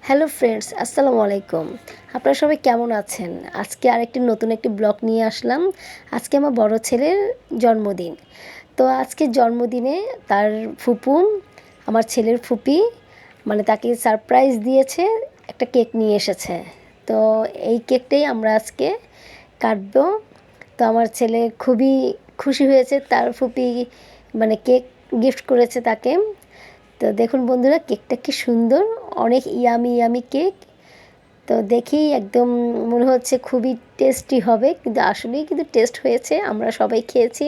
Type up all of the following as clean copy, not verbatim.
Hello friends, আসসালামু আলাইকুম। আপনারা সবাই কেমন আছেন? আজকে আরেকটি নতুন একটি ব্লগ নিয়ে আসলাম। আজকে আমার বড় ছেলের জন্মদিন। তো আজকে জন্মদিনে তার ফুপু, আমার ছেলের ফুপি, মানে তাকে সারপ্রাইজ দিয়েছে, একটা কেক নিয়ে এসেছে। তো এই কেকটাই আমরা আজকে কাটবো। তো আমার ছেলে খুবই খুশি হয়েছে, তার ফুপি মানে কেক গিফট করেছে তাকে। তো দেখুন বন্ধুরা, কেকটা কি সুন্দর, অনেক ইয়ামি ইয়ামি কেক। তো দেখেই একদম মনে হচ্ছে খুবই টেস্টি হবে, কিন্তু আসলেই কিন্তু টেস্ট হয়েছে, আমরা সবাই খেয়েছি,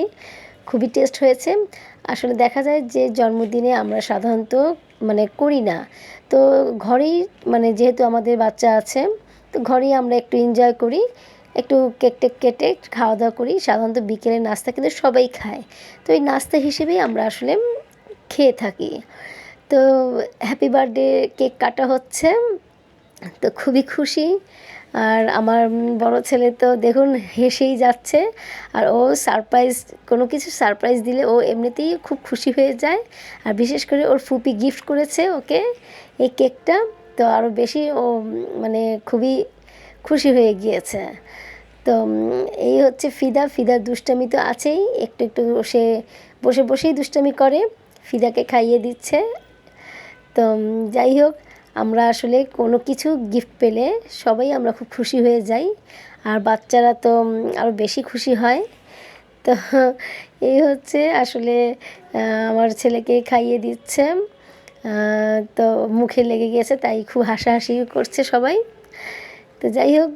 খুবই টেস্ট হয়েছে। আসলে দেখা যায় যে জন্মদিনে আমরা সাধারণত মানে করি না, তো ঘরেই মানে যেহেতু আমাদের বাচ্চা আছে, তো ঘরেই আমরা একটু এনজয় করি, একটু কেক টেক কেটে খাওয়া দাওয়া করি। সাধারণত বিকেলের নাস্তা কিন্তু সবাই খায়, তো এই নাস্তা হিসেবেই আমরা আসলে খেয়ে থাকি। তো হ্যাপি বার্থডে কেক কাটা হচ্ছে, তো খুবই খুশি। আর আমার বড় ছেলে তো দেখুন হেসেই যাচ্ছে। আর ও সারপ্রাইজ, কোনো কিছু সারপ্রাইজ দিলে ও এমনিতেই খুব খুশি হয়ে যায়। আর বিশেষ করে ওর ফুপি গিফট করেছে ওকে এই কেকটা, তো আরও বেশি ও মানে খুবই খুশি হয়ে গিয়েছে। তো এই হচ্ছে ফিদা। ফিদার দুষ্টামি তো আছেই, একটু একটু সে বসে বসেই দুষ্টামি করে, ফিদাকে খাইয়ে দিচ্ছে। তো যাই হোক, আমরা আসলে কোনো কিছু গিফট পেলে সবাই আমরা খুব খুশি হয়ে যাই, আর বাচ্চারা তো আরও বেশি খুশি হয়। তো এই হচ্ছে আসলে আমার ছেলেকে খাইয়ে দিচ্ছে, তো মুখে লেগে গিয়েছে তাই খুব হাসাহাসি করছে সবাই। তো যাই হোক,